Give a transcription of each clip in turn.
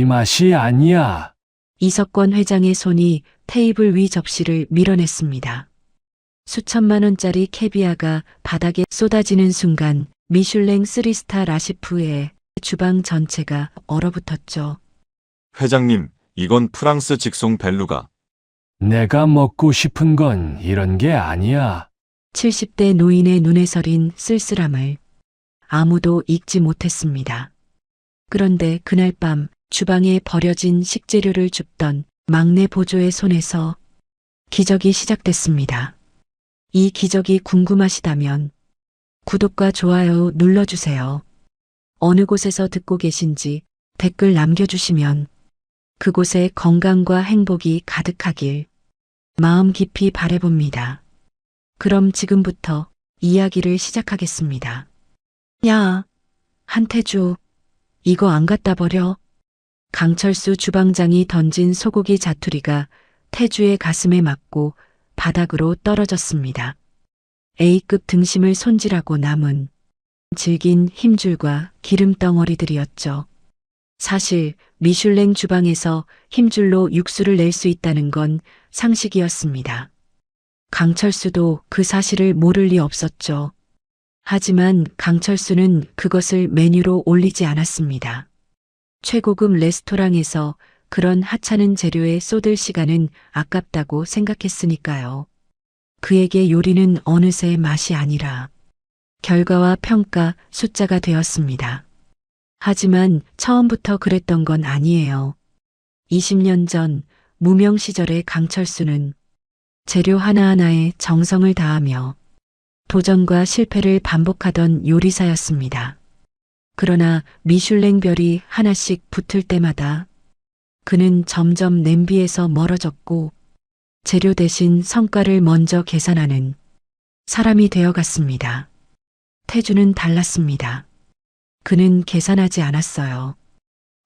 이 맛이 아니야. 이석권 회장의 손이 테이블 위 접시를 밀어냈습니다. 수천만 원짜리 캐비아가 바닥에 쏟아지는 순간 미슐랭 3스타 라시프의 주방 전체가 얼어붙었죠. 회장님, 이건 프랑스 직송 벨루가. 내가 먹고 싶은 건 이런 게 아니야. 70대 노인의 눈에 서린 쓸쓸함을 아무도 읽지 못했습니다. 그런데 그날 밤 주방에 버려진 식재료를 줍던 막내 보조의 손에서 기적이 시작됐습니다. 이 기적이 궁금하시다면 구독과 좋아요 눌러주세요. 어느 곳에서 듣고 계신지 댓글 남겨주시면 그곳에 건강과 행복이 가득하길 마음 깊이 바라봅니다. 그럼 지금부터 이야기를 시작하겠습니다. 야, 한태주, 이거 안 갖다 버려. 강철수 주방장이 던진 소고기 자투리가 태주의 가슴에 맞고 바닥으로 떨어졌습니다. A급 등심을 손질하고 남은 질긴 힘줄과 기름덩어리들이었죠. 사실 미슐랭 주방에서 힘줄로 육수를 낼 수 있다는 건 상식이었습니다. 강철수도 그 사실을 모를 리 없었죠. 하지만 강철수는 그것을 메뉴로 올리지 않았습니다. 최고급 레스토랑에서 그런 하찮은 재료에 쏟을 시간은 아깝다고 생각했으니까요. 그에게 요리는 어느새 맛이 아니라 결과와 평가 숫자가 되었습니다. 하지만 처음부터 그랬던 건 아니에요. 20년 전 무명 시절의 강철수는 재료 하나하나에 정성을 다하며 도전과 실패를 반복하던 요리사였습니다. 그러나 미슐랭 별이 하나씩 붙을 때마다 그는 점점 냄비에서 멀어졌고 재료 대신 성과를 먼저 계산하는 사람이 되어갔습니다. 태주는 달랐습니다. 그는 계산하지 않았어요.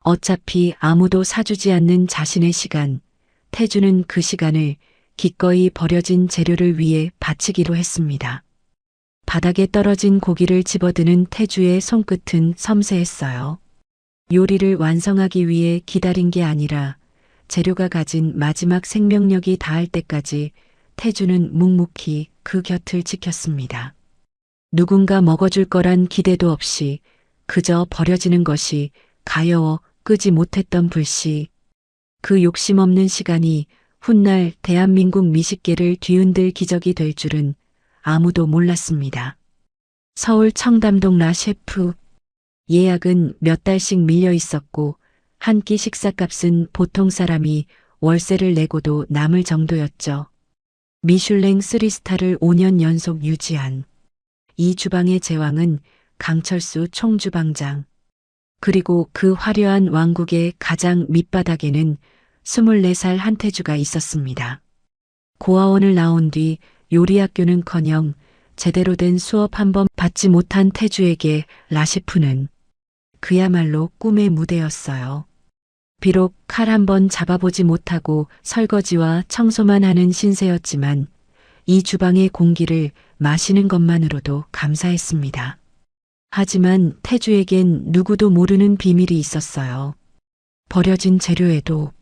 어차피 아무도 사주지 않는 자신의 시간, 태주는 그 시간을 기꺼이 버려진 재료를 위해 바치기로 했습니다. 바닥에 떨어진 고기를 집어드는 태주의 손끝은 섬세했어요. 요리를 완성하기 위해 기다린 게 아니라 재료가 가진 마지막 생명력이 닿을 때까지 태주는 묵묵히 그 곁을 지켰습니다. 누군가 먹어줄 거란 기대도 없이 그저 버려지는 것이 가여워 끄지 못했던 불씨. 그 욕심 없는 시간이 훗날 대한민국 미식계를 뒤흔들 기적이 될 줄은 아무도 몰랐습니다. 서울 청담동 라 셰프. 예약은 몇 달씩 밀려 있었고 한 끼 식사값은 보통 사람이 월세를 내고도 남을 정도였죠. 미슐랭 3스타를 5년 연속 유지한 이 주방의 제왕은 강철수 총주방장. 그리고 그 화려한 왕국의 가장 밑바닥에는 24살 한태주가 있었습니다. 고아원을 나온 뒤 요리학교는커녕 제대로 된 수업 한 번 받지 못한 태주에게 라셰프는 그야말로 꿈의 무대였어요. 비록 칼 한 번 잡아보지 못하고 설거지와 청소만 하는 신세였지만 이 주방의 공기를 마시는 것만으로도 감사했습니다. 하지만 태주에겐 누구도 모르는 비밀이 있었어요. 버려진 재료에도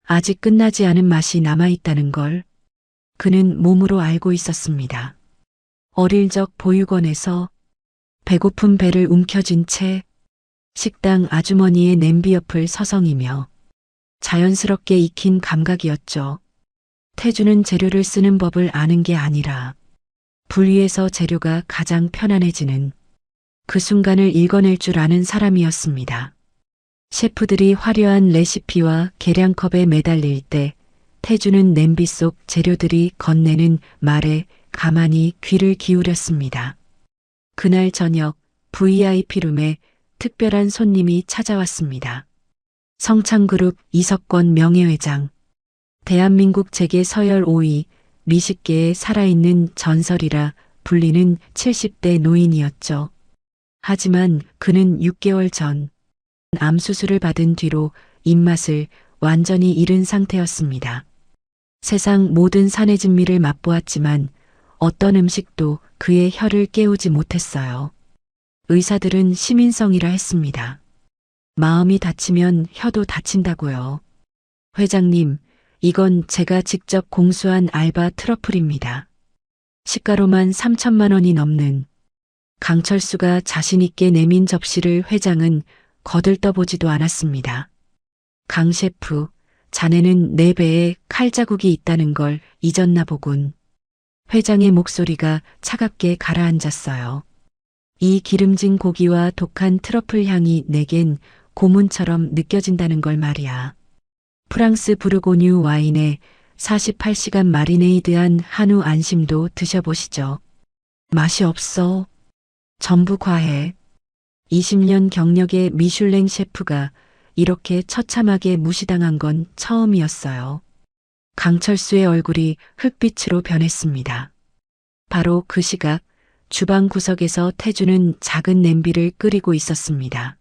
아직 끝나지 않은 맛이 남아있다는 걸 그는 몸으로 알고 있었습니다. 어릴 적 보육원에서 배고픈 배를 움켜쥔 채 식당 아주머니의 냄비 옆을 서성이며 자연스럽게 익힌 감각이었죠. 태주는 재료를 쓰는 법을 아는 게 아니라 불 위에서 재료가 가장 편안해지는 그 순간을 읽어낼 줄 아는 사람이었습니다. 셰프들이 화려한 레시피와 계량컵에 매달릴 때 태주는 냄비 속 재료들이 건네는 말에 가만히 귀를 기울였습니다. 그날 저녁 VIP룸에 특별한 손님이 찾아왔습니다. 성창그룹 이석권 명예회장. 대한민국 재계 서열 5위, 미식계의 살아있는 전설이라 불리는 70대 노인이었죠. 하지만 그는 6개월 전 암 수술을 받은 뒤로 입맛을 완전히 잃은 상태였습니다. 세상 모든 산의 진미를 맛보았지만 어떤 음식도 그의 혀를 깨우지 못했어요. 의사들은 시민성이라 했습니다. 마음이 다치면 혀도 다친다고요. 회장님, 이건 제가 직접 공수한 알바 트러플입니다. 시가로만 3천만 원이 넘는. 강철수가 자신있게 내민 접시를 회장은 거들떠보지도 않았습니다. 강 셰프, 자네는 내 배에 칼자국이 있다는 걸 잊었나 보군. 회장의 목소리가 차갑게 가라앉았어요. 이 기름진 고기와 독한 트러플 향이 내겐 고문처럼 느껴진다는 걸 말이야. 프랑스 부르고뉴 와인에 48시간 마리네이드한 한우 안심도 드셔보시죠. 맛이 없어. 전부 과해. 20년 경력의 미슐랭 셰프가 이렇게 처참하게 무시당한 건 처음이었어요. 강철수의 얼굴이 흙빛으로 변했습니다. 바로 그 시각 주방 구석에서 태주는 작은 냄비를 끓이고 있었습니다.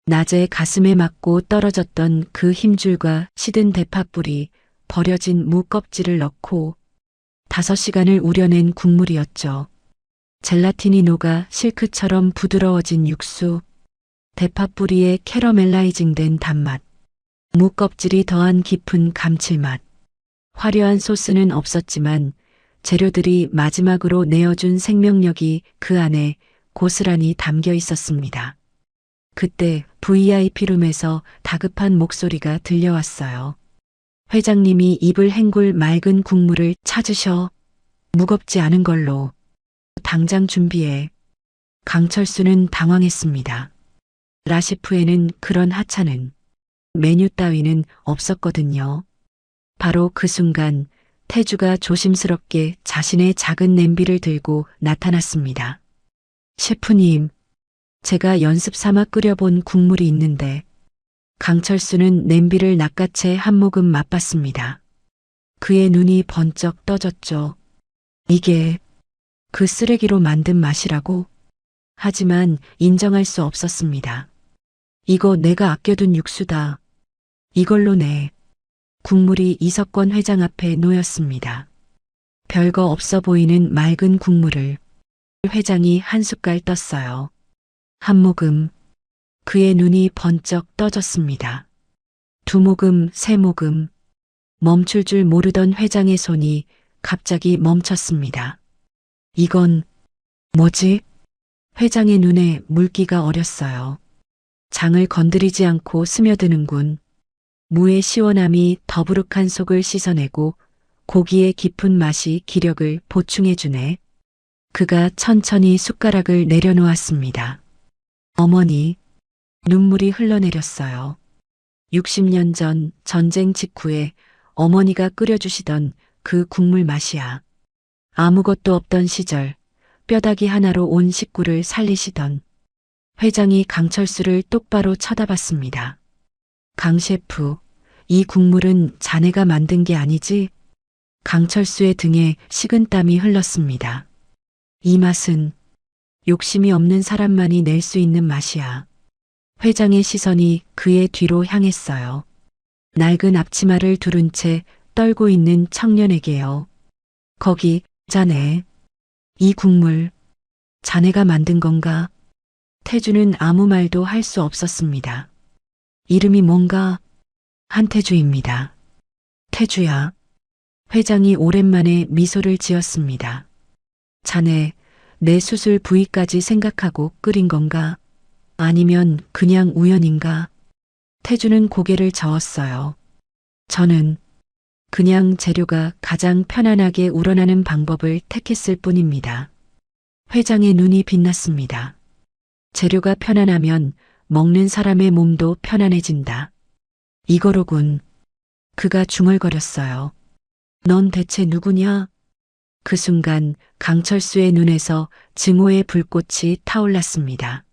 낮에 가슴에 맞고 떨어졌던 그 힘줄과 시든 대파뿌리, 버려진 무 껍질을 넣고 5시간을 우려낸 국물이었죠. 젤라틴이 녹아 실크처럼 부드러워진 육수, 대파뿌리에 캐러멜라이징된 단맛, 무 껍질이 더한 깊은 감칠맛. 화려한 소스는 없었지만 재료들이 마지막으로 내어준 생명력이 그 안에 고스란히 담겨 있었습니다. 그때 VIP룸에서 다급한 목소리가 들려왔어요. 회장님이 입을 헹굴 맑은 국물을 찾으셔. 무겁지 않은 걸로. 당장 준비해. 강철수는 당황했습니다. 라셰프에는 그런 하찮은 메뉴 따위는 없었거든요. 바로 그 순간 태주가 조심스럽게 자신의 작은 냄비를 들고 나타났습니다. 셰프님, 제가 연습 삼아 끓여본 국물이 있는데. 강철수는 냄비를 낚아채 한 모금 맛봤습니다. 그의 눈이 번쩍 떠졌죠. 이게 그 쓰레기로 만든 맛이라고? 하지만 인정할 수 없었습니다. 이거 내가 아껴둔 육수다. 이걸로 내. 국물이 이석권 회장 앞에 놓였습니다. 별거 없어 보이는 맑은 국물을 회장이 한 숟갈 떴어요. 한 모금. 그의 눈이 번쩍 떠졌습니다. 2모금, 3모금. 멈출 줄 모르던 회장의 손이 갑자기 멈췄습니다. 이건 뭐지? 회장의 눈에 물기가 어렸어요. 장을 건드리지 않고 스며드는군. 무의 시원함이 더부룩한 속을 씻어내고 고기의 깊은 맛이 기력을 보충해주네. 그가 천천히 숟가락을 내려놓았습니다. 어머니, 눈물이 흘러내렸어요. 60년 전 전쟁 직후에 어머니가 끓여주시던 그 국물 맛이야. 아무것도 없던 시절 뼈다귀 하나로 온 식구를 살리시던. 회장이 강철수를 똑바로 쳐다봤습니다. 강 셰프, 이 국물은 자네가 만든 게 아니지? 강철수의 등에 식은땀이 흘렀습니다. 이 맛은 욕심이 없는 사람만이 낼 수 있는 맛이야. 회장의 시선이 그의 뒤로 향했어요. 낡은 앞치마를 두른 채 떨고 있는 청년에게요. 거기, 자네. 이 국물, 자네가 만든 건가? 태주는 아무 말도 할 수 없었습니다. 이름이 뭔가? 한태주입니다. 태주야. 회장이 오랜만에 미소를 지었습니다. 자네, 내 수술 부위까지 생각하고 끓인 건가? 아니면 그냥 우연인가? 태주는 고개를 저었어요. 저는 그냥 재료가 가장 편안하게 우러나는 방법을 택했을 뿐입니다. 회장의 눈이 빛났습니다. 재료가 편안하면 먹는 사람의 몸도 편안해진다. 이거로군. 그가 중얼거렸어요. 넌 대체 누구냐? 그 순간 강철수의 눈에서 증오의 불꽃이 타올랐습니다.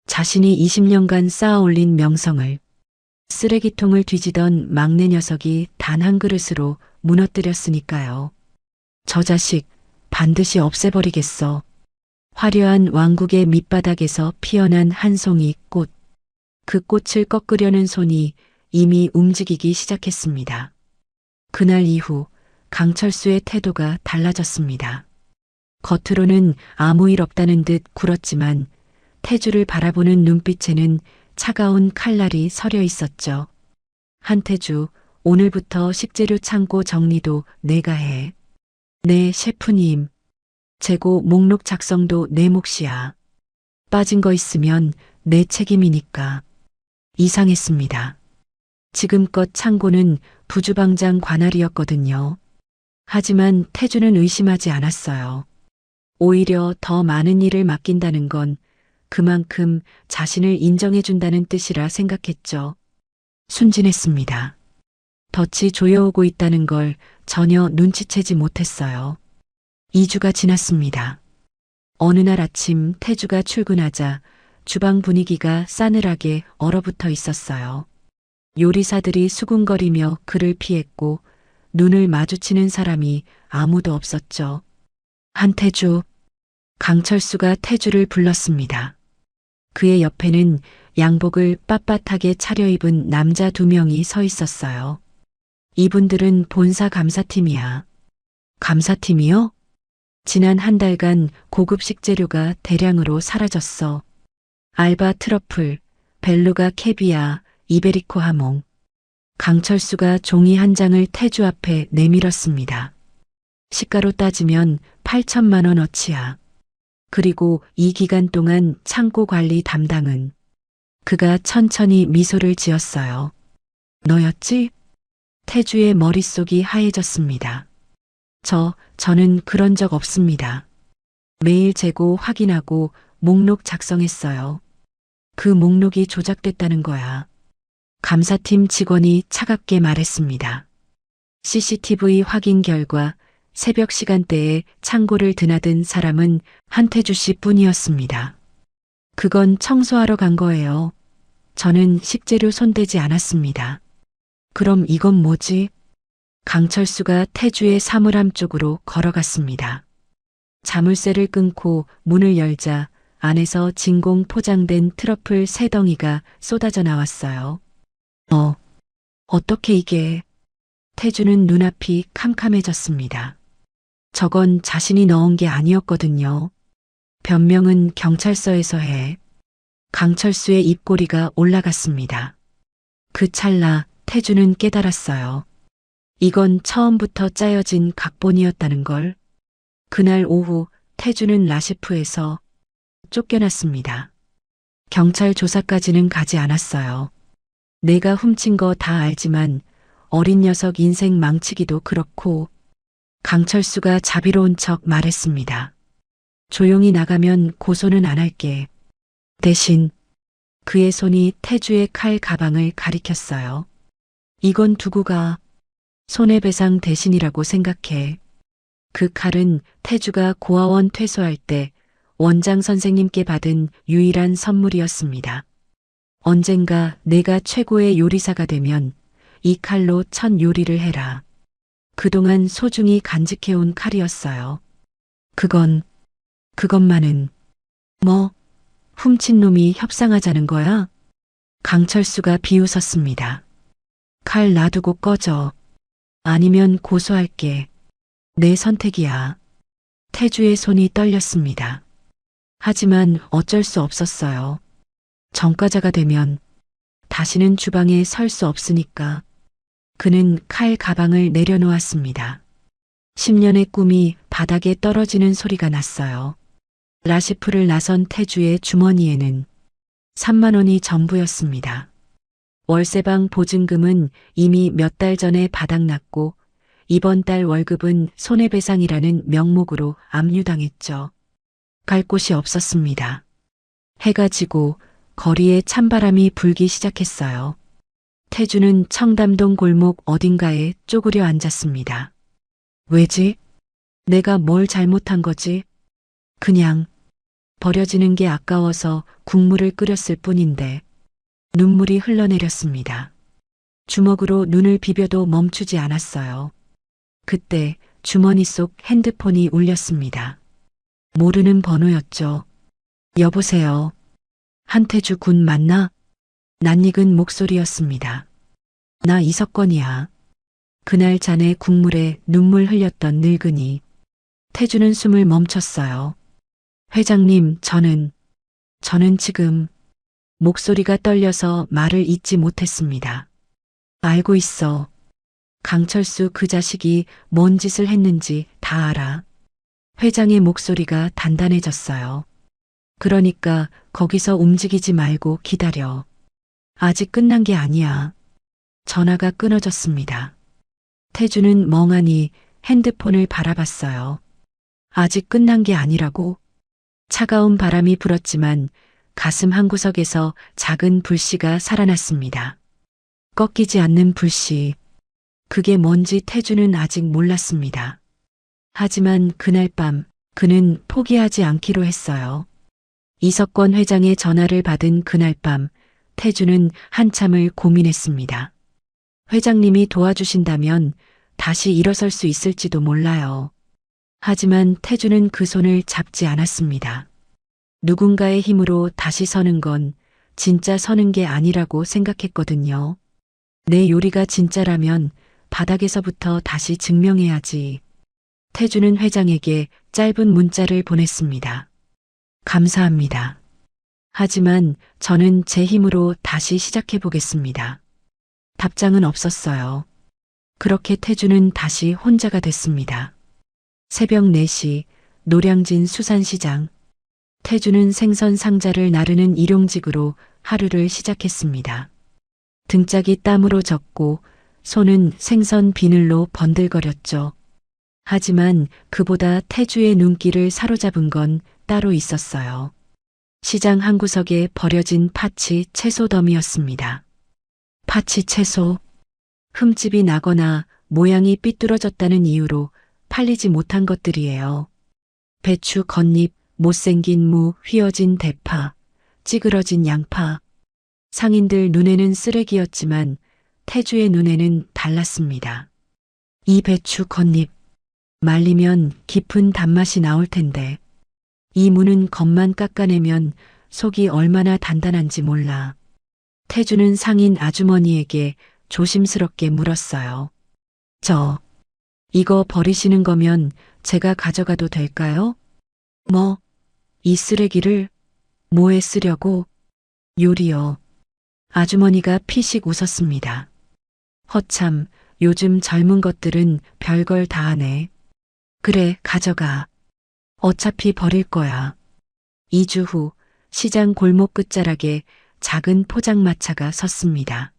자신이 20년간 쌓아올린 명성을, 쓰레기통을 뒤지던 막내 녀석이 단 한 그릇으로 무너뜨렸으니까요. 저 자식 반드시 없애버리겠어. 화려한 왕국의 밑바닥에서 피어난 한 송이 꽃. 그 꽃을 꺾으려는 손이 이미 움직이기 시작했습니다. 그날 이후 강철수의 태도가 달라졌습니다. 겉으로는 아무 일 없다는 듯 굴었지만 태주를 바라보는 눈빛에는 차가운 칼날이 서려 있었죠. 한태주, 오늘부터 식재료 창고 정리도 내가 해. 네, 셰프님. 재고 목록 작성도 내 몫이야. 빠진 거 있으면 내 책임이니까. 이상했습니다. 지금껏 창고는 부주방장 관할이었거든요. 하지만 태주는 의심하지 않았어요. 오히려 더 많은 일을 맡긴다는 건 그만큼 자신을 인정해준다는 뜻이라 생각했죠. 순진했습니다. 덫이 조여오고 있다는 걸 전혀 눈치채지 못했어요. 2주가 지났습니다. 어느 날 아침 태주가 출근하자 주방 분위기가 싸늘하게 얼어붙어 있었어요. 요리사들이 수군거리며 그를 피했고 눈을 마주치는 사람이 아무도 없었죠. 한태주, 강철수가 태주를 불렀습니다. 그의 옆에는 양복을 빳빳하게 차려입은 남자 2명이 서 있었어요. 이분들은 본사 감사팀이야. 감사팀이요? 지난 한 달간 고급 식재료가 대량으로 사라졌어. 알바 트러플, 벨루가 캐비아, 이베리코 하몽. 강철수가 종이 한 장을 태주 앞에 내밀었습니다. 시가로 따지면 8천만 원어치야. 그리고 이 기간 동안 창고 관리 담당은 그가 천천히 미소를 지었어요. 너였지? 태주의 머릿속이 하얘졌습니다. 저는 그런 적 없습니다. 매일 재고 확인하고 목록 작성했어요. 그 목록이 조작됐다는 거야. 감사팀 직원이 차갑게 말했습니다. CCTV 확인 결과 새벽 시간대에 창고를 드나든 사람은 한태주 씨 뿐이었습니다. 그건 청소하러 간 거예요. 저는 식재료 손대지 않았습니다. 그럼 이건 뭐지? 강철수가 태주의 사물함 쪽으로 걸어갔습니다. 자물쇠를 끊고 문을 열자 안에서 진공 포장된 트러플 3덩이가 쏟아져 나왔어요. 어떻게 이게? 태주는 눈앞이 캄캄해졌습니다. 저건 자신이 넣은 게 아니었거든요. 변명은 경찰서에서 해. 강철수의 입꼬리가 올라갔습니다. 그 찰나 태주는 깨달았어요. 이건 처음부터 짜여진 각본이었다는 걸. 그날 오후 태주는 라시프에서 쫓겨났습니다. 경찰 조사까지는 가지 않았어요. 내가 훔친 거 다 알지만 어린 녀석 인생 망치기도 그렇고. 강철수가 자비로운 척 말했습니다. 조용히 나가면 고소는 안 할게. 대신 그의 손이 태주의 칼 가방을 가리켰어요. 이건 두고 가. 손해배상 대신이라고 생각해. 그 칼은 태주가 고아원 퇴소할 때 원장 선생님께 받은 유일한 선물이었습니다. 언젠가 내가 최고의 요리사가 되면 이 칼로 첫 요리를 해라. 그동안 소중히 간직해온 칼이었어요. 그것만은. 뭐, 훔친 놈이 협상하자는 거야? 강철수가 비웃었습니다. 칼 놔두고 꺼져. 아니면 고소할게. 내 선택이야. 태주의 손이 떨렸습니다. 하지만 어쩔 수 없었어요. 전과자가 되면 다시는 주방에 설 수 없으니까. 그는 칼 가방을 내려놓았습니다. 10년의 꿈이 바닥에 떨어지는 소리가 났어요. 라시프를 나선 태주의 주머니에는 3만 원이 전부였습니다. 월세방 보증금은 이미 몇 달 전에 바닥났고 이번 달 월급은 손해배상이라는 명목으로 압류당했죠. 갈 곳이 없었습니다. 해가 지고 거리에 찬바람이 불기 시작했어요. 태주는 청담동 골목 어딘가에 쪼그려 앉았습니다. 왜지? 내가 뭘 잘못한 거지? 그냥 버려지는 게 아까워서 국물을 끓였을 뿐인데. 눈물이 흘러내렸습니다. 주먹으로 눈을 비벼도 멈추지 않았어요. 그때 주머니 속 핸드폰이 울렸습니다. 모르는 번호였죠. 여보세요. 한태주 군 맞나? 낯익은 목소리였습니다. 나 이석건이야. 그날 잔에 국물에 눈물 흘렸던 늙은이. 태주는 숨을 멈췄어요. 회장님, 저는 지금 목소리가 떨려서 말을 잇지 못했습니다. 알고 있어. 강철수 그 자식이 뭔 짓을 했는지 다 알아. 회장의 목소리가 단단해졌어요. 그러니까 거기서 움직이지 말고 기다려. 아직 끝난 게 아니야. 전화가 끊어졌습니다. 태주는 멍하니 핸드폰을 바라봤어요. 아직 끝난 게 아니라고? 차가운 바람이 불었지만 가슴 한구석에서 작은 불씨가 살아났습니다. 꺾이지 않는 불씨. 그게 뭔지 태주는 아직 몰랐습니다. 하지만 그날 밤 그는 포기하지 않기로 했어요. 이석권 회장의 전화를 받은 그날 밤 태주는 한참을 고민했습니다. 회장님이 도와주신다면 다시 일어설 수 있을지도 몰라요. 하지만 태주는 그 손을 잡지 않았습니다. 누군가의 힘으로 다시 서는 건 진짜 서는 게 아니라고 생각했거든요. 내 요리가 진짜라면 바닥에서부터 다시 증명해야지. 태주는 회장에게 짧은 문자를 보냈습니다. 감사합니다. 하지만 저는 제 힘으로 다시 시작해 보겠습니다. 답장은 없었어요. 그렇게 태주는 다시 혼자가 됐습니다. 새벽 4시 노량진 수산시장. 태주는 생선 상자를 나르는 일용직으로 하루를 시작했습니다. 등짝이 땀으로 젖고 손은 생선 비늘로 번들거렸죠. 하지만 그보다 태주의 눈길을 사로잡은 건 따로 있었어요. 시장 한구석에 버려진 파치 채소 더미였습니다. 파치 채소. 흠집이 나거나 모양이 삐뚤어졌다는 이유로 팔리지 못한 것들이에요. 배추 겉잎, 못생긴 무, 휘어진 대파, 찌그러진 양파. 상인들 눈에는 쓰레기였지만 태주의 눈에는 달랐습니다. 이 배추 겉잎. 말리면 깊은 단맛이 나올 텐데 이 무는 겉만 깎아내면 속이 얼마나 단단한지 몰라. 태주는 상인 아주머니에게 조심스럽게 물었어요. 이거 버리시는 거면 제가 가져가도 될까요? 뭐? 이 쓰레기를? 뭐에 쓰려고? 요리요. 아주머니가 피식 웃었습니다. 허참, 요즘 젊은 것들은 별걸 다 하네. 그래, 가져가. 어차피 버릴 거야. 2주 후 시장 골목 끝자락에 작은 포장마차가 섰습니다.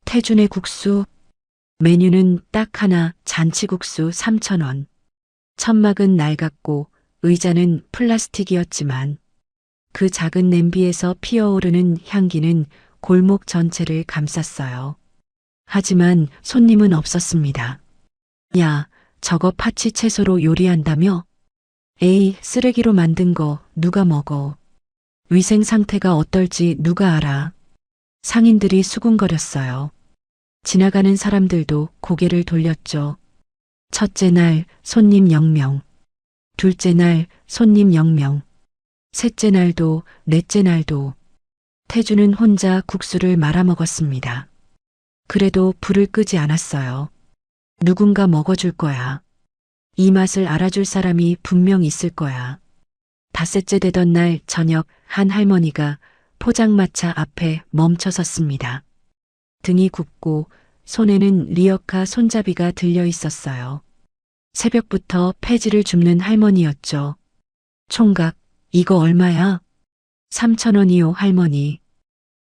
태준의 국수. 메뉴는 딱 하나, 잔치국수 3,000원. 천막은 낡았고 의자는 플라스틱이었지만 그 작은 냄비에서 피어오르는 향기는 골목 전체를 감쌌어요. 하지만 손님은 없었습니다. 야, 저거 파치 채소로 요리한다며? 에이, 쓰레기로 만든 거 누가 먹어. 위생 상태가 어떨지 누가 알아. 상인들이 수군거렸어요. 지나가는 사람들도 고개를 돌렸죠. 첫째 날 손님 0명. 둘째 날 손님 0명. 셋째 날도 넷째 날도. 태주는 혼자 국수를 말아먹었습니다. 그래도 불을 끄지 않았어요. 누군가 먹어줄 거야. 이 맛을 알아줄 사람이 분명 있을 거야. 닷새째 되던 날 저녁 한 할머니가 포장마차 앞에 멈춰 섰습니다. 등이 굽고 손에는 리어카 손잡이가 들려 있었어요. 새벽부터 폐지를 줍는 할머니였죠. 총각, 이거 얼마야? 3,000원이요, 할머니.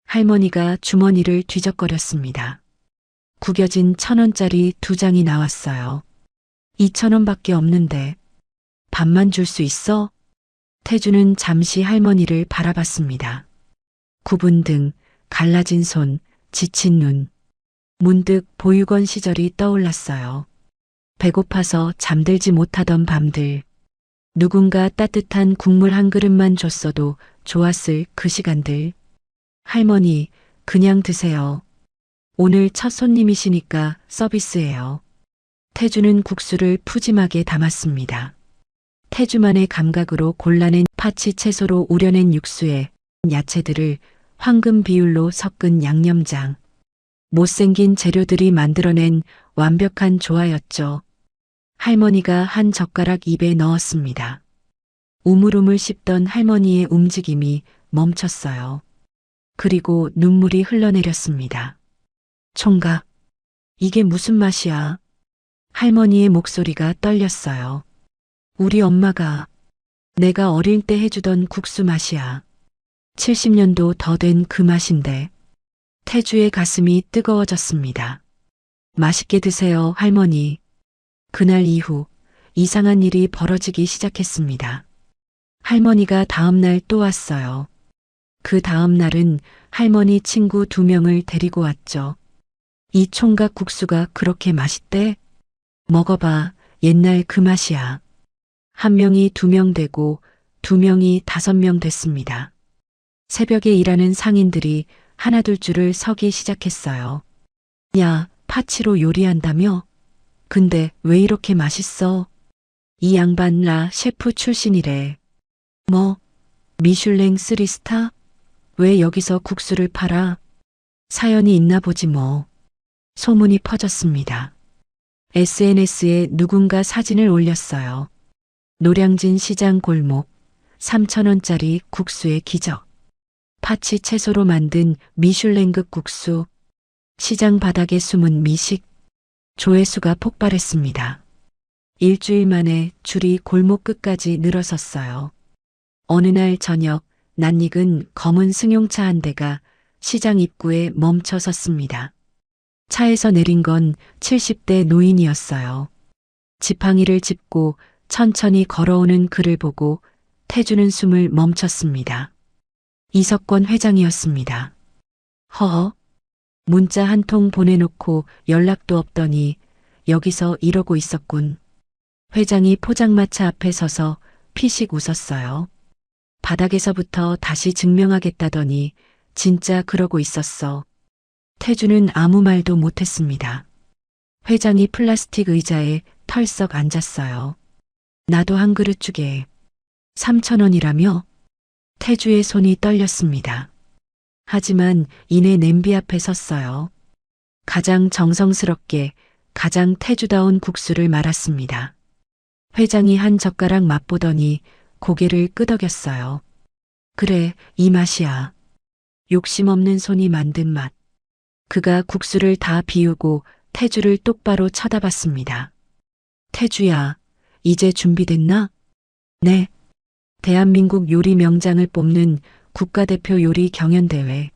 할머니가 주머니를 뒤적거렸습니다. 구겨진 1,000원짜리 2장이 나왔어요. 2,000원밖에 없는데 반만 줄 수 있어? 태주는 잠시 할머니를 바라봤습니다. 굽은 등, 갈라진 손, 지친 눈. 문득 보육원 시절이 떠올랐어요. 배고파서 잠들지 못하던 밤들. 누군가 따뜻한 국물 한 그릇만 줬어도 좋았을 그 시간들. 할머니, 그냥 드세요. 오늘 첫 손님이시니까 서비스예요. 태주는 국수를 푸짐하게 담았습니다. 태주만의 감각으로 골라낸 파치 채소로 우려낸 육수에 야채들을 황금 비율로 섞은 양념장. 못생긴 재료들이 만들어낸 완벽한 조화였죠. 할머니가 한 젓가락 입에 넣었습니다. 우물우물 씹던 할머니의 움직임이 멈췄어요. 그리고 눈물이 흘러내렸습니다. 총각, 이게 무슨 맛이야? 할머니의 목소리가 떨렸어요. 우리 엄마가 내가 어릴 때 해주던 국수 맛이야. 70년도 더 된 그 맛인데. 태주의 가슴이 뜨거워졌습니다. 맛있게 드세요, 할머니. 그날 이후 이상한 일이 벌어지기 시작했습니다. 할머니가 다음날 또 왔어요. 그 다음날은 할머니 친구 2명을 데리고 왔죠. 이 총각 국수가 그렇게 맛있대? 먹어봐, 옛날 그 맛이야. 1명이 2명 되고 2명이 5명 됐습니다. 새벽에 일하는 상인들이 하나둘 줄을 서기 시작했어요. 야, 파치로 요리한다며? 근데 왜 이렇게 맛있어? 이 양반 라 셰프 출신이래. 뭐? 미슐랭 3스타? 왜 여기서 국수를 팔아? 사연이 있나 보지 뭐. 소문이 퍼졌습니다. SNS에 누군가 사진을 올렸어요. 노량진 시장 골목, 3,000원짜리 국수의 기적. 파치 채소로 만든 미슐랭급 국수. 시장 바닥에 숨은 미식. 조회수가 폭발했습니다. 일주일 만에 줄이 골목 끝까지 늘어섰어요. 어느 날 저녁, 낯익은 검은 승용차 한 대가 시장 입구에 멈춰 섰습니다. 차에서 내린 건 70대 노인이었어요. 지팡이를 짚고 천천히 걸어오는 그를 보고 태주는 숨을 멈췄습니다. 이석권 회장이었습니다. 허허, 문자 한 통 보내놓고 연락도 없더니 여기서 이러고 있었군. 회장이 포장마차 앞에 서서 피식 웃었어요. 바닥에서부터 다시 증명하겠다더니 진짜 그러고 있었어. 태주는 아무 말도 못했습니다. 회장이 플라스틱 의자에 털썩 앉았어요. 나도 한 그릇 주게. 3,000원이라며? 태주의 손이 떨렸습니다. 하지만 이내 냄비 앞에 섰어요. 가장 정성스럽게 가장 태주다운 국수를 말았습니다. 회장이 한 젓가락 맛보더니 고개를 끄덕였어요. 그래, 이 맛이야. 욕심 없는 손이 만든 맛. 그가 국수를 다 비우고 태주를 똑바로 쳐다봤습니다. 태주야, 이제 준비됐나? 네. 대한민국 요리 명장을 뽑는 국가대표 요리 경연대회.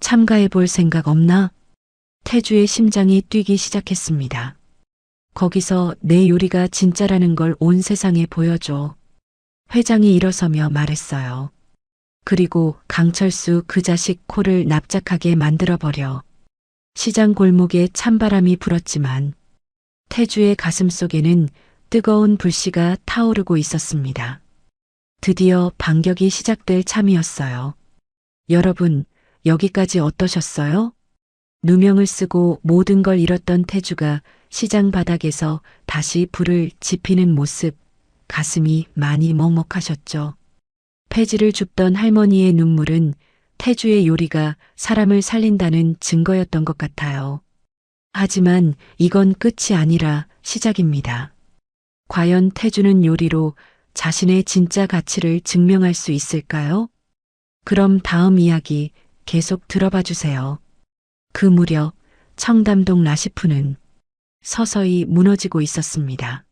참가해 볼 생각 없나? 태주의 심장이 뛰기 시작했습니다. 거기서 내 요리가 진짜라는 걸 온 세상에 보여줘. 회장이 일어서며 말했어요. 그리고 강철수 그 자식 코를 납작하게 만들어버려. 시장 골목에 찬바람이 불었지만 태주의 가슴속에는 뜨거운 불씨가 타오르고 있었습니다. 드디어 반격이 시작될 참이었어요. 여러분, 여기까지 어떠셨어요? 누명을 쓰고 모든 걸 잃었던 태주가 시장 바닥에서 다시 불을 지피는 모습, 가슴이 많이 먹먹하셨죠. 폐지를 줍던 할머니의 눈물은 태주의 요리가 사람을 살린다는 증거였던 것 같아요. 하지만 이건 끝이 아니라 시작입니다. 과연 태주는 요리로 자신의 진짜 가치를 증명할 수 있을까요? 그럼 다음 이야기 계속 들어봐 주세요. 그 무렵 청담동 라시푸는 서서히 무너지고 있었습니다.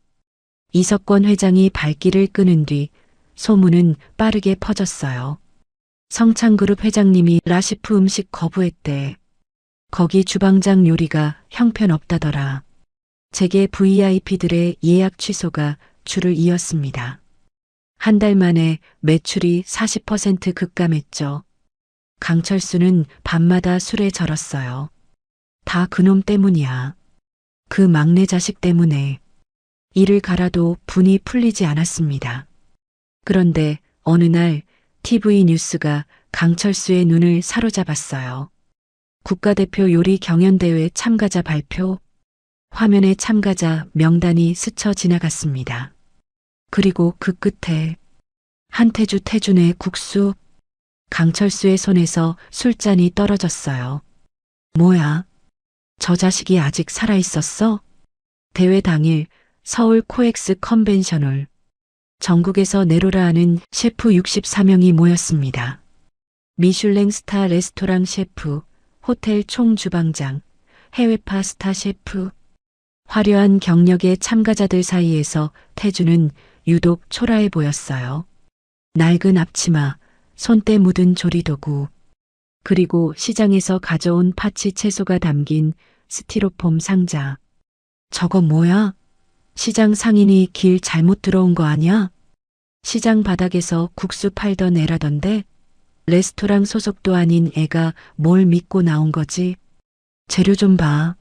이석권 회장이 발길을 끄는 뒤 소문은 빠르게 퍼졌어요. 성창그룹 회장님이 라시푸 음식 거부했대. 거기 주방장 요리가 형편없다더라. 재계 VIP들의 예약 취소가 줄을 이었습니다. 한 달 만에 매출이 40% 급감했죠. 강철수는 밤마다 술에 절었어요. 다 그놈 때문이야. 그 막내 자식 때문에. 이를 갈아도 분이 풀리지 않았습니다. 그런데 어느 날 TV 뉴스가 강철수의 눈을 사로잡았어요. 국가대표 요리 경연대회 참가자 발표. 화면에 참가자 명단이 스쳐 지나갔습니다. 그리고 그 끝에 한태주 태준의 국수. 강철수의 손에서 술잔이 떨어졌어요. 뭐야? 저 자식이 아직 살아있었어? 대회 당일 서울 코엑스 컨벤션홀. 전국에서 내로라 하는 셰프 64명이 모였습니다. 미슐랭 스타 레스토랑 셰프, 호텔 총주방장, 해외파 스타 셰프. 화려한 경력의 참가자들 사이에서 태주는 유독 초라해 보였어요. 낡은 앞치마, 손때 묻은 조리도구, 그리고 시장에서 가져온 파치 채소가 담긴 스티로폼 상자. 저거 뭐야? 시장 상인이 길 잘못 들어온 거 아니야? 시장 바닥에서 국수 팔던 애라던데? 레스토랑 소속도 아닌 애가 뭘 믿고 나온 거지? 재료 좀 봐.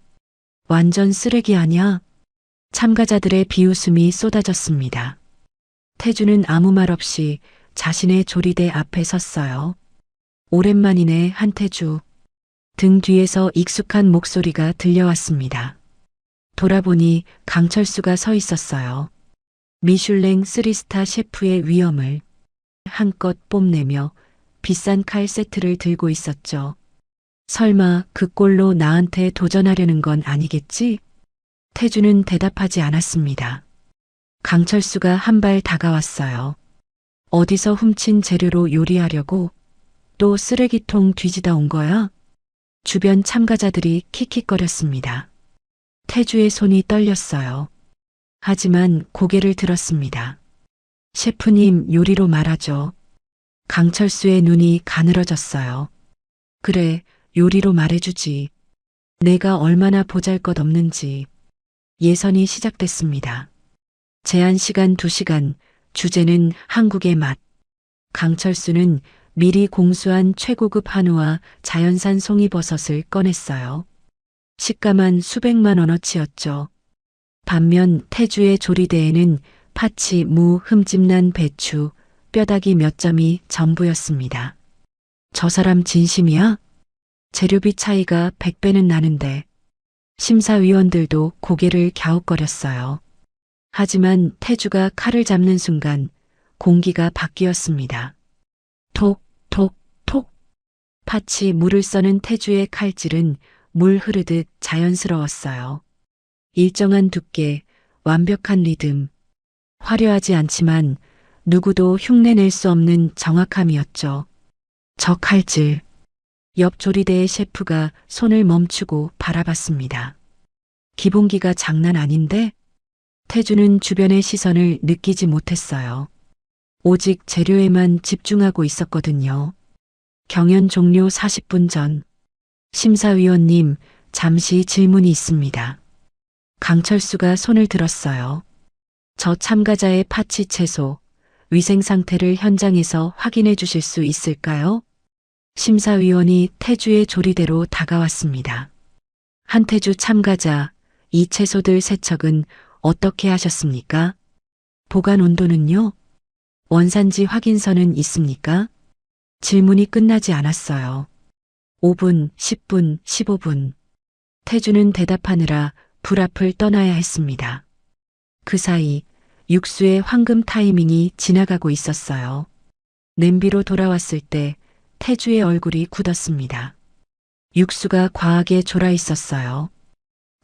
완전 쓰레기 아냐? 참가자들의 비웃음이 쏟아졌습니다. 태주는 아무 말 없이 자신의 조리대 앞에 섰어요. 오랜만이네, 한태주. 등 뒤에서 익숙한 목소리가 들려왔습니다. 돌아보니 강철수가 서 있었어요. 미슐랭 3스타 셰프의 위엄을 한껏 뽐내며 비싼 칼 세트를 들고 있었죠. 설마 그 꼴로 나한테 도전하려는 건 아니겠지? 태주는 대답하지 않았습니다. 강철수가 한 발 다가왔어요. 어디서 훔친 재료로 요리하려고? 또 쓰레기통 뒤지다 온 거야? 주변 참가자들이 킥킥거렸습니다. 태주의 손이 떨렸어요. 하지만 고개를 들었습니다. 셰프님, 요리로 말하죠. 강철수의 눈이 가늘어졌어요. 그래, 요리로 말해주지. 내가 얼마나 보잘것없는지. 예선이 시작됐습니다. 제한 시간 2시간, 주제는 한국의 맛. 강철수는 미리 공수한 최고급 한우와 자연산 송이버섯을 꺼냈어요. 식감한 수백만 원어치였죠. 반면 태주의 조리대에는 파치, 무, 흠집난 배추, 뼈다귀 몇 점이 전부였습니다. 저 사람 진심이야? 재료비 차이가 100배는 나는데. 심사위원들도 고개를 갸웃거렸어요. 하지만 태주가 칼을 잡는 순간 공기가 바뀌었습니다. 톡, 톡, 톡. 파치 물을 써는 태주의 칼질은 물 흐르듯 자연스러웠어요. 일정한 두께, 완벽한 리듬. 화려하지 않지만 누구도 흉내낼 수 없는 정확함이었죠. 저 칼질. 옆 조리대의 셰프가 손을 멈추고 바라봤습니다. 기본기가 장난 아닌데? 태주는 주변의 시선을 느끼지 못했어요. 오직 재료에만 집중하고 있었거든요. 경연 종료 40분 전. 심사위원님, 잠시 질문이 있습니다. 강철수가 손을 들었어요. 저 참가자의 파치 채소, 위생 상태를 현장에서 확인해 주실 수 있을까요? 심사위원이 태주의 조리대로 다가왔습니다. 한태주 참가자, 이 채소들 세척은 어떻게 하셨습니까? 보관 온도는요? 원산지 확인서는 있습니까? 질문이 끝나지 않았어요. 5분, 10분, 15분. 태주는 대답하느라 불 앞을 떠나야 했습니다. 그 사이 육수의 황금 타이밍이 지나가고 있었어요. 냄비로 돌아왔을 때 태주의 얼굴이 굳었습니다. 육수가 과하게 졸아 있었어요.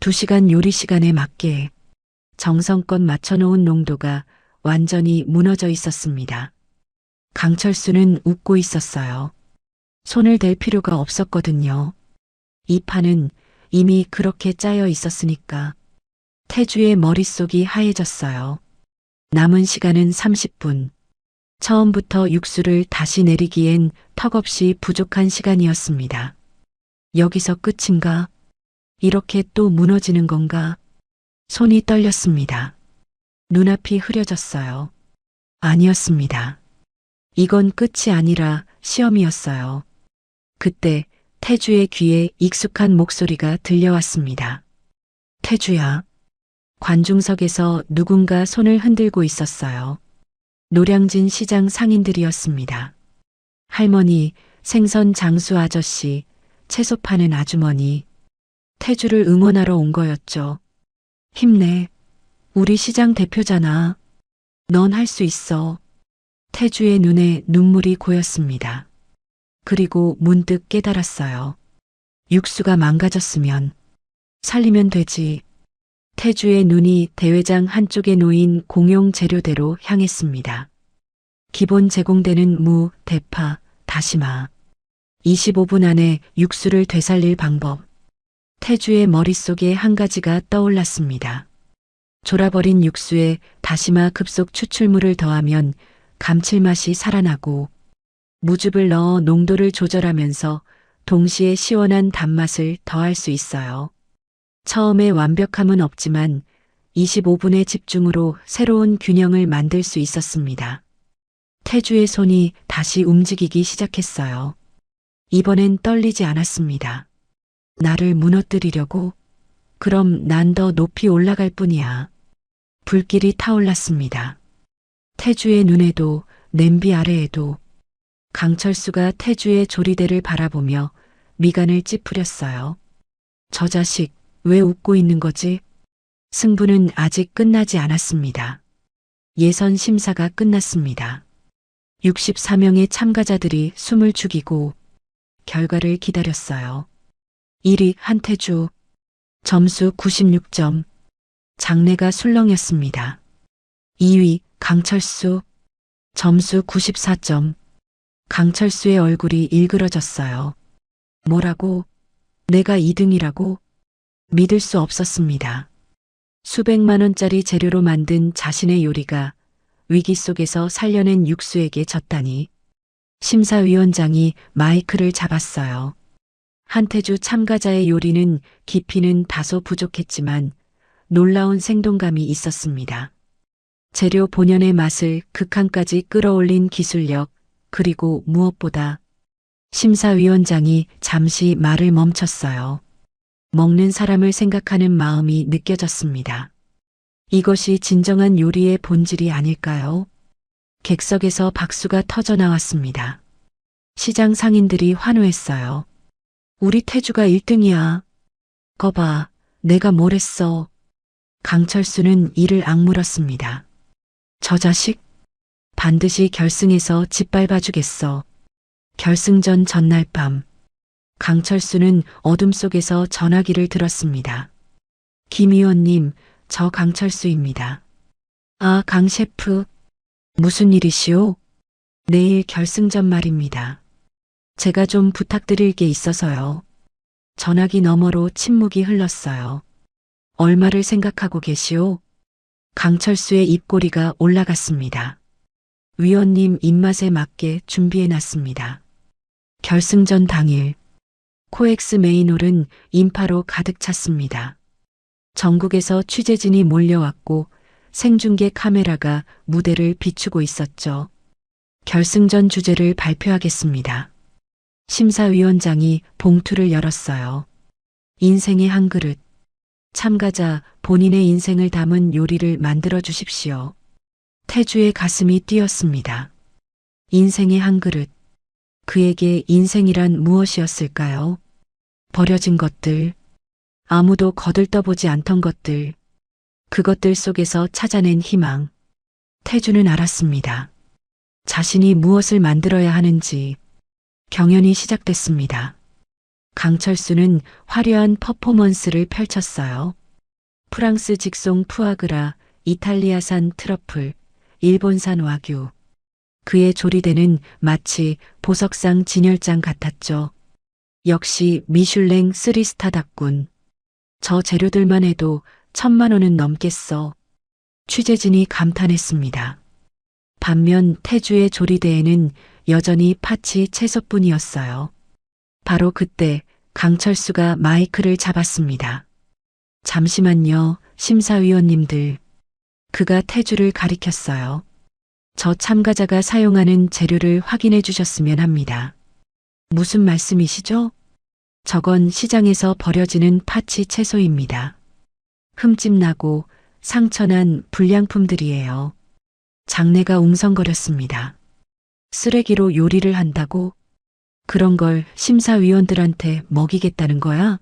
2시간 요리 시간에 맞게 정성껏 맞춰놓은 농도가 완전히 무너져 있었습니다. 강철수는 웃고 있었어요. 손을 댈 필요가 없었거든요. 이 판은 이미 그렇게 짜여 있었으니까. 태주의 머릿속이 하얘졌어요. 남은 시간은 30분. 처음부터 육수를 다시 내리기엔 턱없이 부족한 시간이었습니다. 여기서 끝인가? 이렇게 또 무너지는 건가? 손이 떨렸습니다. 눈앞이 흐려졌어요. 아니었습니다. 이건 끝이 아니라 시험이었어요. 그때 태주의 귀에 익숙한 목소리가 들려왔습니다. 태주야. 관중석에서 누군가 손을 흔들고 있었어요. 노량진 시장 상인들이었습니다. 할머니, 생선 장수 아저씨, 채소 파는 아주머니. 태주를 응원하러 온 거였죠. 힘내. 우리 시장 대표잖아. 넌 할 수 있어. 태주의 눈에 눈물이 고였습니다. 그리고 문득 깨달았어요. 육수가 망가졌으면 살리면 되지. 태주의 눈이 대회장 한쪽에 놓인 공용 재료대로 향했습니다. 기본 제공되는 무, 대파, 다시마. 25분 안에 육수를 되살릴 방법. 태주의 머릿속에 한 가지가 떠올랐습니다. 졸아버린 육수에 다시마 급속 추출물을 더하면 감칠맛이 살아나고 무즙을 넣어 농도를 조절하면서 동시에 시원한 단맛을 더할 수 있어요. 처음에 완벽함은 없지만 25분의 집중으로 새로운 균형을 만들 수 있었습니다. 태주의 손이 다시 움직이기 시작했어요. 이번엔 떨리지 않았습니다. 나를 무너뜨리려고? 그럼 난 더 높이 올라갈 뿐이야. 불길이 타올랐습니다. 태주의 눈에도 냄비 아래에도. 강철수가 태주의 조리대를 바라보며 미간을 찌푸렸어요. 저 자식, 왜 웃고 있는 거지? 승부는 아직 끝나지 않았습니다. 예선 심사가 끝났습니다. 64명의 참가자들이 숨을 죽이고 결과를 기다렸어요. 1위 한태주, 점수 96점, 장내가 술렁였습니다. 2위 강철수, 점수 94점, 강철수의 얼굴이 일그러졌어요. 뭐라고? 내가 2등이라고? 믿을 수 없었습니다. 수백만 원짜리 재료로 만든 자신의 요리가 위기 속에서 살려낸 육수에게 졌다니. 심사위원장이 마이크를 잡았어요. 한태주 참가자의 요리는 깊이는 다소 부족했지만 놀라운 생동감이 있었습니다. 재료 본연의 맛을 극한까지 끌어올린 기술력, 그리고 무엇보다 심사위원장이 잠시 말을 멈췄어요. 먹는 사람을 생각하는 마음이 느껴졌습니다. 이것이 진정한 요리의 본질이 아닐까요? 객석에서 박수가 터져 나왔습니다. 시장 상인들이 환호했어요. 우리 태주가 1등이야. 거봐, 내가 뭘 했어. 강철수는 이를 악물었습니다. 저 자식? 반드시 결승에서 짓밟아주겠어. 결승전 전날 밤, 강철수는 어둠 속에서 전화기를 들었습니다. 김 의원님, 저 강철수입니다. 아, 강 셰프. 무슨 일이시오? 내일 결승전 말입니다. 제가 좀 부탁드릴 게 있어서요. 전화기 너머로 침묵이 흘렀어요. 얼마를 생각하고 계시오? 강철수의 입꼬리가 올라갔습니다. 위원님 입맛에 맞게 준비해놨습니다. 결승전 당일, 코엑스 메인홀은 인파로 가득 찼습니다. 전국에서 취재진이 몰려왔고 생중계 카메라가 무대를 비추고 있었죠. 결승전 주제를 발표하겠습니다. 심사위원장이 봉투를 열었어요. 인생의 한 그릇. 참가자 본인의 인생을 담은 요리를 만들어 주십시오. 태주의 가슴이 뛰었습니다. 인생의 한 그릇. 그에게 인생이란 무엇이었을까요? 버려진 것들, 아무도 거들떠보지 않던 것들, 그것들 속에서 찾아낸 희망. 태주는 알았습니다. 자신이 무엇을 만들어야 하는지. 경연이 시작됐습니다. 강철수는 화려한 퍼포먼스를 펼쳤어요. 프랑스 직송 푸아그라, 이탈리아산 트러플, 일본산 와규. 그의 조리대는 마치 보석상 진열장 같았죠. 역시 미슐랭 3스타답군. 저 재료들만 해도 1,000만 원은 넘겠어. 취재진이 감탄했습니다. 반면 태주의 조리대에는 여전히 파치 채소뿐이었어요. 바로 그때 강철수가 마이크를 잡았습니다. 잠시만요, 심사위원님들. 그가 태주를 가리켰어요. 저 참가자가 사용하는 재료를 확인해 주셨으면 합니다. 무슨 말씀이시죠? 저건 시장에서 버려지는 파치 채소입니다. 흠집나고 상처난 불량품들이에요. 장내가 웅성거렸습니다. 쓰레기로 요리를 한다고? 그런 걸 심사위원들한테 먹이겠다는 거야?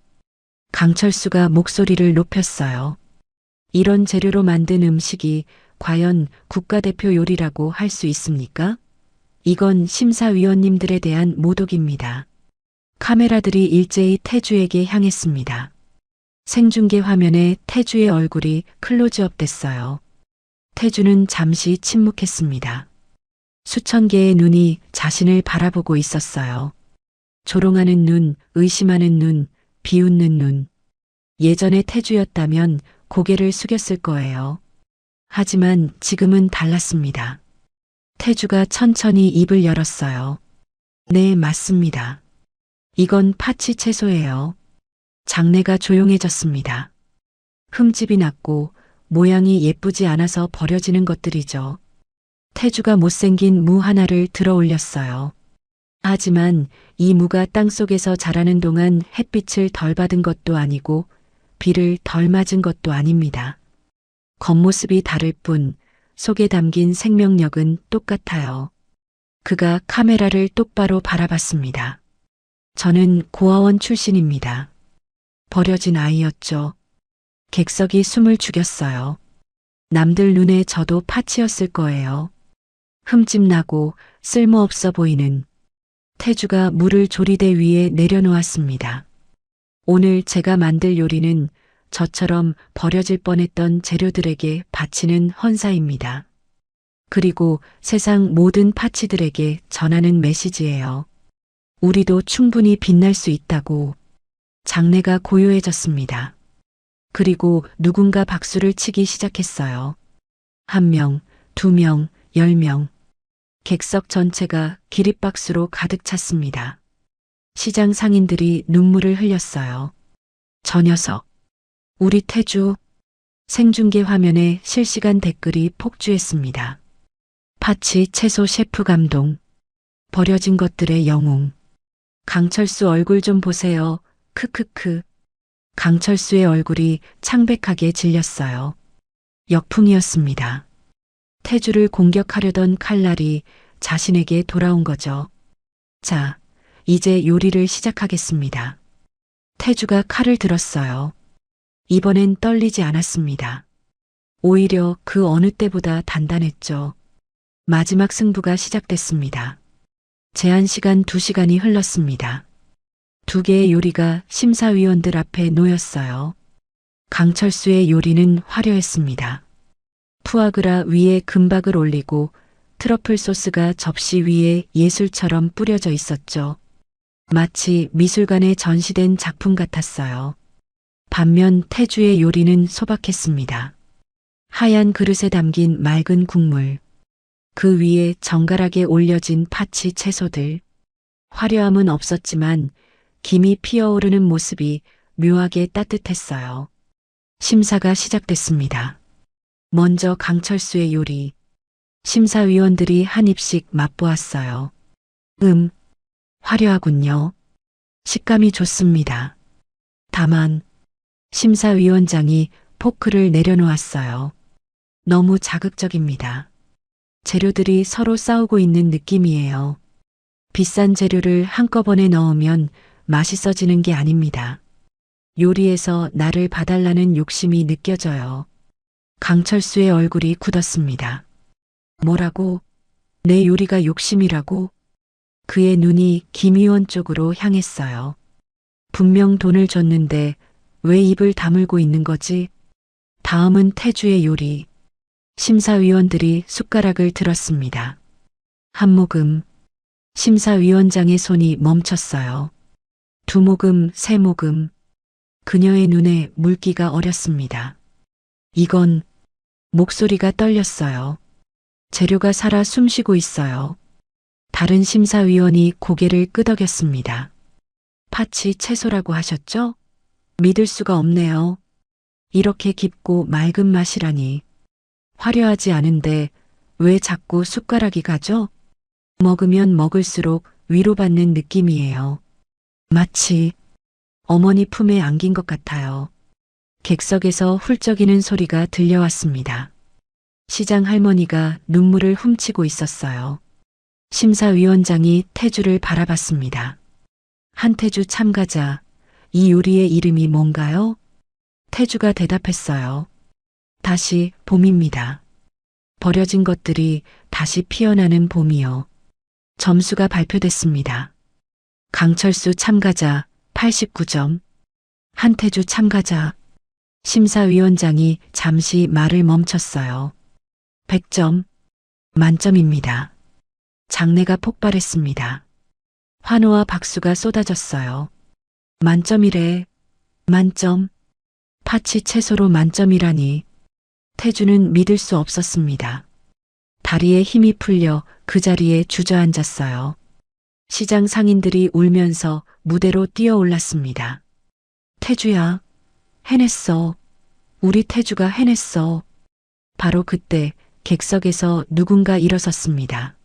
강철수가 목소리를 높였어요. 이런 재료로 만든 음식이 과연 국가대표 요리라고 할 수 있습니까? 이건 심사위원님들에 대한 모독입니다. 카메라들이 일제히 태주에게 향했습니다. 생중계 화면에 태주의 얼굴이 클로즈업 됐어요. 태주는 잠시 침묵했습니다. 수천 개의 눈이 자신을 바라보고 있었어요. 조롱하는 눈, 의심하는 눈, 비웃는 눈. 예전에 태주였다면 고개를 숙였을 거예요. 하지만 지금은 달랐습니다. 태주가 천천히 입을 열었어요. 네, 맞습니다. 이건 파치 채소예요. 장내가 조용해졌습니다. 흠집이 났고 모양이 예쁘지 않아서 버려지는 것들이죠. 태주가 못생긴 무 하나를 들어 올렸어요. 하지만 이 무가 땅속에서 자라는 동안 햇빛을 덜 받은 것도 아니고 비를 덜 맞은 것도 아닙니다. 겉모습이 다를 뿐 속에 담긴 생명력은 똑같아요. 그가 카메라를 똑바로 바라봤습니다. 저는 고아원 출신입니다. 버려진 아이였죠. 객석이 숨을 죽였어요. 남들 눈에 저도 파치였을 거예요. 흠집 나고 쓸모없어 보이는. 태주가 물을 조리대 위에 내려놓았습니다. 오늘 제가 만들 요리는 저처럼 버려질 뻔했던 재료들에게 바치는 헌사입니다. 그리고 세상 모든 파치들에게 전하는 메시지예요. 우리도 충분히 빛날 수 있다고. 장내가 고요해졌습니다. 그리고 누군가 박수를 치기 시작했어요. 1명, 2명, 10명. 객석 전체가 기립박수로 가득 찼습니다. 시장 상인들이 눈물을 흘렸어요. 저 녀석. 우리 태주. 생중계 화면에 실시간 댓글이 폭주했습니다. 파치 채소 셰프 감동. 버려진 것들의 영웅. 강철수 얼굴 좀 보세요. 크크크. 강철수의 얼굴이 창백하게 질렸어요. 역풍이었습니다. 태주를 공격하려던 칼날이 자신에게 돌아온 거죠. 자, 이제 요리를 시작하겠습니다. 태주가 칼을 들었어요. 이번엔 떨리지 않았습니다. 오히려 그 어느 때보다 단단했죠. 마지막 승부가 시작됐습니다. 제한 시간 2시간이 흘렀습니다. 2개의 요리가 심사위원들 앞에 놓였어요. 강철수의 요리는 화려했습니다. 푸아그라 위에 금박을 올리고 트러플 소스가 접시 위에 예술처럼 뿌려져 있었죠. 마치 미술관에 전시된 작품 같았어요. 반면 태주의 요리는 소박했습니다. 하얀 그릇에 담긴 맑은 국물. 그 위에 정갈하게 올려진 파치 채소들. 화려함은 없었지만 김이 피어오르는 모습이 묘하게 따뜻했어요. 심사가 시작됐습니다. 먼저 강철수의 요리. 심사위원들이 한 입씩 맛보았어요. 화려하군요. 식감이 좋습니다. 다만 심사위원장이 포크를 내려놓았어요. 너무 자극적입니다. 재료들이 서로 싸우고 있는 느낌이에요. 비싼 재료를 한꺼번에 넣으면 맛있어지는 게 아닙니다. 요리에서 나를 봐달라는 욕심이 느껴져요. 강철수의 얼굴이 굳었습니다. 뭐라고? 내 요리가 욕심이라고? 그의 눈이 김 의원 쪽으로 향했어요. 분명 돈을 줬는데 왜 입을 다물고 있는 거지? 다음은 태주의 요리. 심사위원들이 숟가락을 들었습니다. 한 모금. 심사위원장의 손이 멈췄어요. 2모금, 3모금. 그녀의 눈에 물기가 어렸습니다. 이건 목소리가 떨렸어요. 재료가 살아 숨쉬고 있어요. 다른 심사위원이 고개를 끄덕였습니다. 파치 채소라고 하셨죠? 믿을 수가 없네요. 이렇게 깊고 맑은 맛이라니. 화려하지 않은데 왜 자꾸 숟가락이 가죠? 먹으면 먹을수록 위로받는 느낌이에요. 마치 어머니 품에 안긴 것 같아요. 객석에서 훌쩍이는 소리가 들려왔습니다. 시장 할머니가 눈물을 훔치고 있었어요. 심사위원장이 태주를 바라봤습니다. 한태주 참가자, 이 요리의 이름이 뭔가요? 태주가 대답했어요. 다시 봄입니다. 버려진 것들이 다시 피어나는 봄이요. 점수가 발표됐습니다. 강철수 참가자 89점, 한태주 참가자. 심사위원장이 잠시 말을 멈췄어요. 100점, 만점입니다. 장내가 폭발했습니다. 환호와 박수가 쏟아졌어요. 만점이래. 만점. 파치 채소로 만점이라니. 태주는 믿을 수 없었습니다. 다리에 힘이 풀려 그 자리에 주저앉았어요. 시장 상인들이 울면서 무대로 뛰어올랐습니다. 태주야, 해냈어. 우리 태주가 해냈어. 바로 그때 객석에서 누군가 일어섰습니다.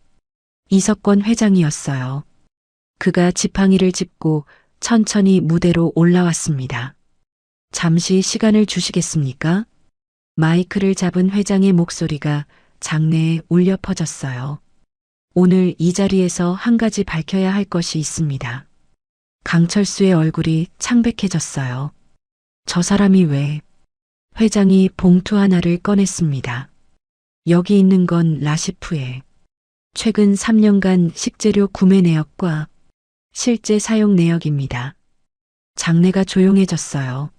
이석권 회장이었어요. 그가 지팡이를 짚고 천천히 무대로 올라왔습니다. 잠시 시간을 주시겠습니까? 마이크를 잡은 회장의 목소리가 장내에 울려 퍼졌어요. 오늘 이 자리에서 한 가지 밝혀야 할 것이 있습니다. 강철수의 얼굴이 창백해졌어요. 저 사람이 왜? 회장이 봉투 하나를 꺼냈습니다. 여기 있는 건 라시프의 최근 3년간 식재료 구매 내역과 실제 사용 내역입니다. 장내가 조용해졌어요.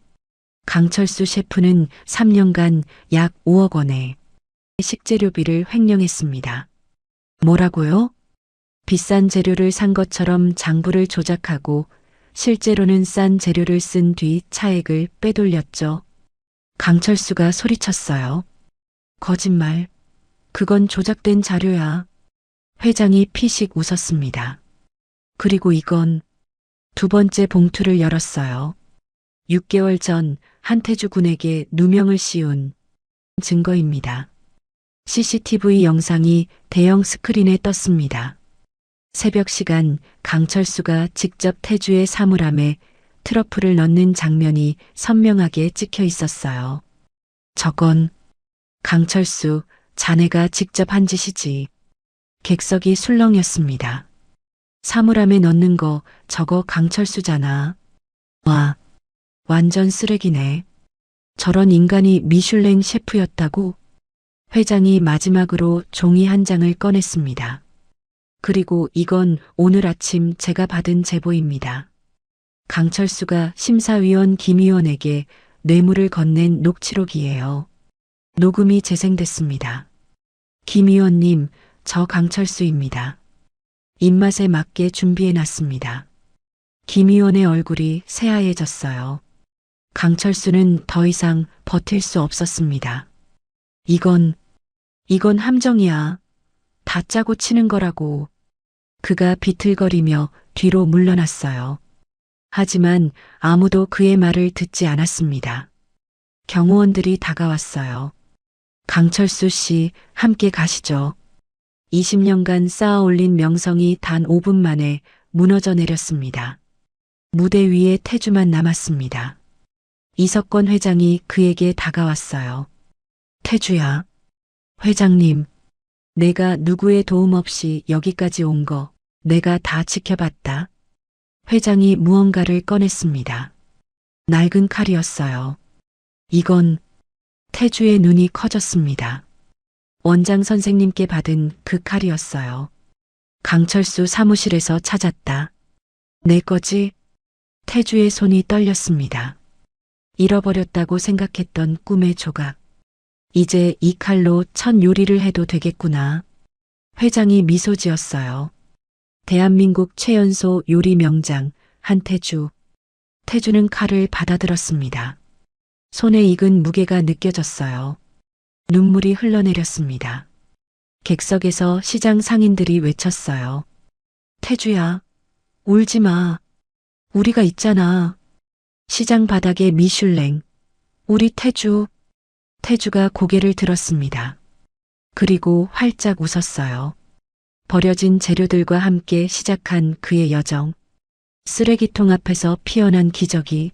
강철수 셰프는 3년간 약 5억 원의 식재료비를 횡령했습니다. 뭐라고요? 비싼 재료를 산 것처럼 장부를 조작하고 실제로는 싼 재료를 쓴 뒤 차액을 빼돌렸죠. 강철수가 소리쳤어요. 거짓말. 그건 조작된 자료야. 회장이 피식 웃었습니다. 그리고 이건 두 번째 봉투를 열었어요. 6개월 전 한태주 군에게 누명을 씌운 증거입니다. CCTV 영상이 대형 스크린에 떴습니다. 새벽 시간 강철수가 직접 태주의 사물함에 트러플을 넣는 장면이 선명하게 찍혀 있었어요. 저건 강철수, 자네가 직접 한 짓이지. 객석이 술렁였습니다. 사물함에 넣는 거 저거 강철수잖아. 와, 완전 쓰레기네. 저런 인간이 미슐랭 셰프였다고? 회장이 마지막으로 종이 한 장을 꺼냈습니다. 그리고 이건 오늘 아침 제가 받은 제보입니다. 강철수가 심사위원 김 의원에게 뇌물을 건넨 녹취록이에요. 녹음이 재생됐습니다. 김 의원님, 저 강철수입니다. 입맛에 맞게 준비해놨습니다. 김 의원의 얼굴이 새하얘졌어요. 강철수는 더 이상 버틸 수 없었습니다. 이건 함정이야. 다 짜고 치는 거라고. 그가 비틀거리며 뒤로 물러났어요. 하지만 아무도 그의 말을 듣지 않았습니다. 경호원들이 다가왔어요. 강철수 씨, 함께 가시죠. 20년간 쌓아 올린 명성이 단 5분 만에 무너져 내렸습니다. 무대 위에 태주만 남았습니다. 이석권 회장이 그에게 다가왔어요. 태주야. 회장님, 내가 누구의 도움 없이 여기까지 온 거 내가 다 지켜봤다. 회장이 무언가를 꺼냈습니다. 낡은 칼이었어요. 이건 태주의 눈이 커졌습니다. 원장 선생님께 받은 그 칼이었어요. 강철수 사무실에서 찾았다. 내 거지? 태주의 손이 떨렸습니다. 잃어버렸다고 생각했던 꿈의 조각. 이제 이 칼로 첫 요리를 해도 되겠구나. 회장이 미소 지었어요. 대한민국 최연소 요리 명장 한태주. 태주는 칼을 받아들었습니다. 손에 익은 무게가 느껴졌어요. 눈물이 흘러내렸습니다. 객석에서 시장 상인들이 외쳤어요. 태주야, 울지 마. 우리가 있잖아. 시장 바닥에 미슐랭. 우리 태주. 태주가 고개를 들었습니다. 그리고 활짝 웃었어요. 버려진 재료들과 함께 시작한 그의 여정. 쓰레기통 앞에서 피어난 기적이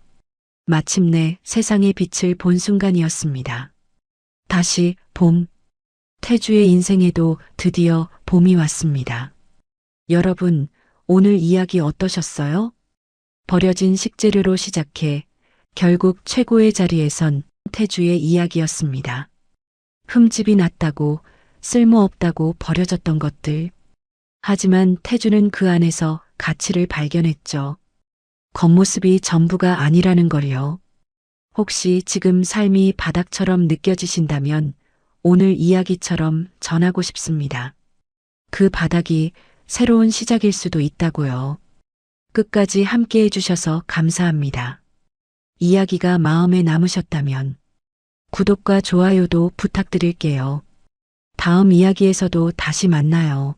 마침내 세상의 빛을 본 순간이었습니다. 다시 봄. 태주의 인생에도 드디어 봄이 왔습니다. 여러분, 오늘 이야기 어떠셨어요? 버려진 식재료로 시작해 결국 최고의 자리에 선 태주의 이야기였습니다. 흠집이 났다고, 쓸모없다고 버려졌던 것들. 하지만 태주는 그 안에서 가치를 발견했죠. 겉모습이 전부가 아니라는 걸요. 혹시 지금 삶이 바닥처럼 느껴지신다면 오늘 이야기처럼 전하고 싶습니다. 그 바닥이 새로운 시작일 수도 있다고요. 끝까지 함께 해주셔서 감사합니다. 이야기가 마음에 남으셨다면 구독과 좋아요도 부탁드릴게요. 다음 이야기에서도 다시 만나요.